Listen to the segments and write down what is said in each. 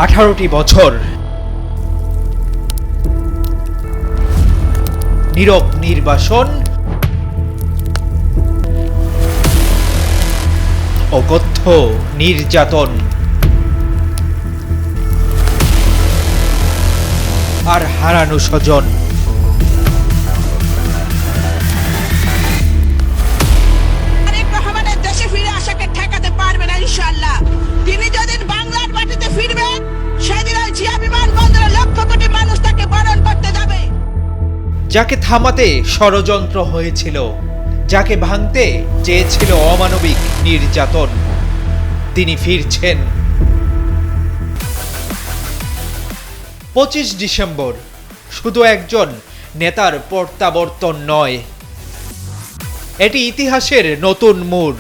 18টি বছর নীরব নির্বাসন, অকথ্য নির্যাতন আর হারানো স্বজন। তারেক রহমানের দেশে ফিরে আসাকে ঠেকাতে পারবে না ইনশাআল্লাহ। তিনি যেদিন বাংলার মাটিতে ফিরবেন সেদিন ওই জিয়া বিমানবন্দরে লক্ষ কোটি মানুষ তাকে বরণ করতে যাবে। যাকে থামাতে ষড়যন্ত্র হয়েছিল, যাকে ভাঙতে চেয়েছিল অমানবিক নির্যাতন, তিনি ফিরছেন। 25 ডিসেম্বর শুধু একজন নেতার প্রত্যাবর্তন নয়, এটি ইতিহাসের নতুন মোড়।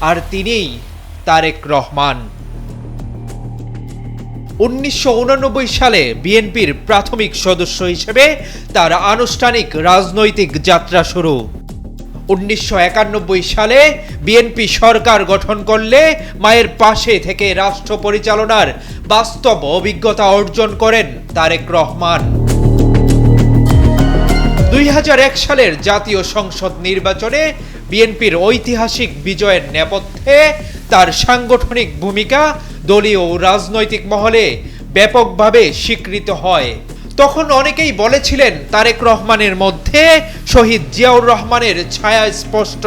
আর তিনিই তারেক রহমান। 1989 সালে বিএনপির প্রাথমিক সদস্য হিসেবে তার আনুষ্ঠানিক রাজনৈতিক যাত্রা শুরু। 1991 সালে বিএনপি সরকার গঠন করলে মায়ের পাশে থেকে রাষ্ট্র পরিচালনার বাস্তব অভিজ্ঞতা অর্জন করেন তারেক রহমান। 2001 সালের জাতীয় সংসদ নির্বাচনে বিএনপির ঐতিহাসিক বিজয়ের নেপথ্যে তার সাংগঠনিক ভূমিকা দলীয় ও রাজনৈতিক মহলে ব্যাপকভাবে স্বীকৃত হয়। তখন অনেকেই বলেছিলেন তারেক রহমানের মধ্যে শহীদ জিয়াউর রহমানের ছায়া স্পষ্ট।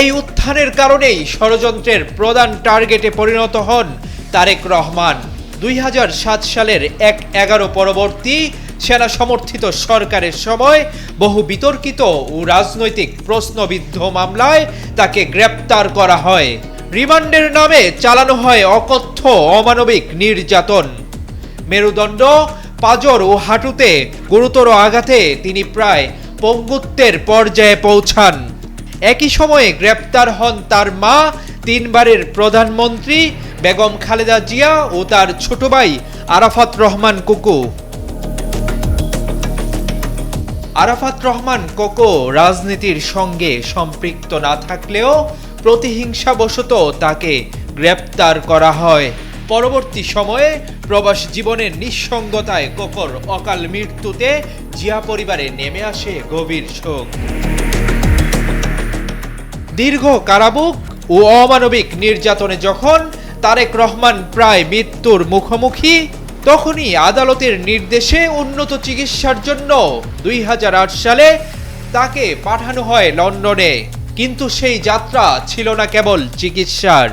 এই উত্থানের কারণেই ষড়যন্ত্রের প্রধান টার্গেটে পরিণত হন তারেক রহমান। 2007 সালের 1/11 পরবর্তী সেনা সমর্থিত সরকারের সময় বহু বিতর্কিত ও রাজনৈতিক প্রশ্নবিদ্ধ মামলায় তাকে গ্রেপ্তার করা হয়। রিমান্ডের নামে চালানো হয় অকথ্য অমানবিক নির্যাতন। মেরুদণ্ড, পাঁজর ও হাঁটুতে গুরুতর আঘাতে তিনি প্রায় পঙ্গুত্বের পর্যায়ে পৌঁছান। একই সময়ে গ্রেপ্তার হন তার মা, 3 বারের প্রধানমন্ত্রী বেগম খালেদা জিয়া ও তার ছোট ভাই আরাফাত রহমান কোকো। আরাফাত রহমান কোকো রাজনীতির সঙ্গে সম্পৃক্ত না থাকলেও প্রতিহিংসাবশত তাকে গ্রেপ্তার করা হয়। পরবর্তী সময়ে প্রবাস জীবনের নিঃসঙ্গতায় কোকোর অকাল মৃত্যুতে জিয়া পরিবারে নেমে আসে গভীর শোক। দীর্ঘ কারাভোগ ও অমানবিক নির্যাতনে যখন তারেক রহমান প্রায় মৃত্যুর মুখোমুখি, তখনই আদালতের নির্দেশে উন্নত চিকিৎসার জন্য 2008 সালে তাকে পাঠানো হয় লন্ডনে। কিন্তু সেই যাত্রা ছিল না কেবল চিকিৎসার,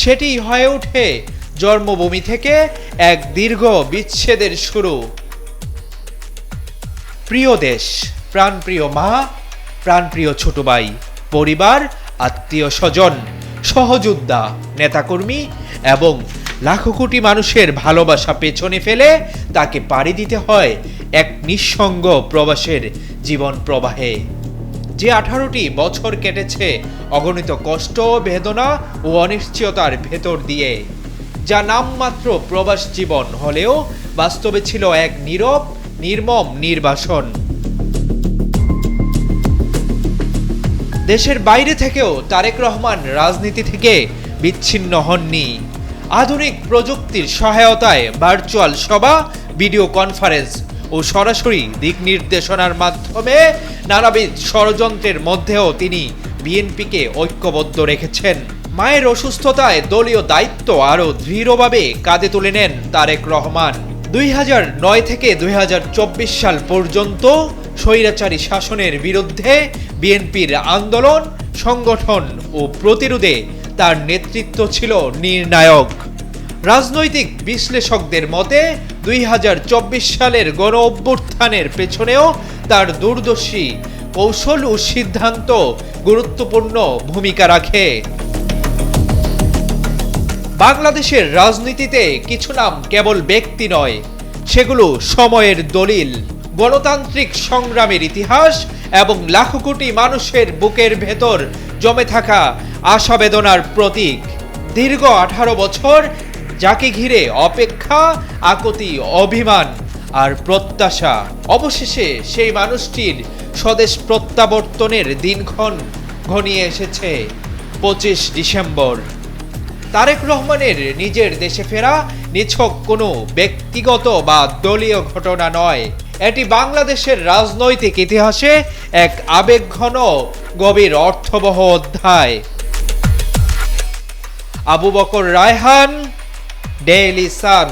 সেটি হয়ে ওঠে জন্মভূমি থেকে এক দীর্ঘ বিচ্ছেদের শুরু। প্রিয় দেশ, প্রাণপ্রিয় মা, প্রাণপ্রিয় ছোট ভাই, পরিবার, আত্মীয় স্বজন, সহযোদ্ধা, নেতাকর্মী এবং লাখো কোটি মানুষের ভালোবাসা পেছনে ফেলে তাকে পাড়ি দিতে হয় এক নিঃসঙ্গ প্রবাসের জীবন প্রবাহে। যে 18টি বছর কেটেছে অগণিত কষ্ট, বেদনা ও অনিশ্চয়তার ভেতর দিয়ে, যা নামমাত্র প্রবাস জীবন হলেও বাস্তবে ছিল এক নীরব, নির্মম নির্বাসন। দেশের বাইরে থেকেও তারেক রহমান রাজনীতি থেকে বিচ্ছিন্ন হননি। আধুনিক প্রযুক্তির সহায়তায় ভার্চুয়াল সভা, ভিডিও কনফারেন্স ও সরাসরি দিক নির্দেশনার মাধ্যমে নানাবিধ ষড়যন্ত্রের মধ্যেও তিনি বিএনপিকে ঐক্যবদ্ধ রেখেছেন। মায়ের অসুস্থতায় দলীয় দায়িত্ব আরও দৃঢ়ভাবে কাঁধে তুলে নেন তারেক রহমান। 2009 থেকে 2024 সাল পর্যন্ত স্বৈরাচারী শাসনের বিরুদ্ধে বিএনপির আন্দোলন, সংগঠন ও প্রতিরোধে তার নেতৃত্ব ছিল নির্ণায়ক। রাজনৈতিক বিশ্লেষকদের মতে 2024 সালের গণ অভ্যুত্থানের পেছনেও তার দূরদর্শী কৌশল ও সিদ্ধান্ত গুরুত্বপূর্ণ ভূমিকা রাখে। বাংলাদেশের রাজনীতিতে কিছু নাম কেবল ব্যক্তি নয়, সেগুলো সময়ের দলিল, গণতান্ত্রিক সংগ্রামের ইতিহাস এবং লাখো কোটি মানুষের বুকের ভেতর জমে থাকা আশা বেদনার প্রতীক। দীর্ঘ 18 বছর যাকে ঘিরে অপেক্ষা, আকুতি, অভিমান আর প্রত্যাশা, অবশেষে সেই মানুষটির স্বদেশ প্রত্যাবর্তনের দিনক্ষণ ঘনিয়ে এসেছে। 25 ডিসেম্বর তারেক রহমানের নিজের দেশে ফেরা নিছক কোনো ব্যক্তিগত বা দলীয় ঘটনা নয়, এটি বাংলাদেশের রাজনৈতিক ইতিহাসে এক আবেগঘন গভীর অর্থবহ অধ্যায়। Abu Bakr Raihan, Daily Sun.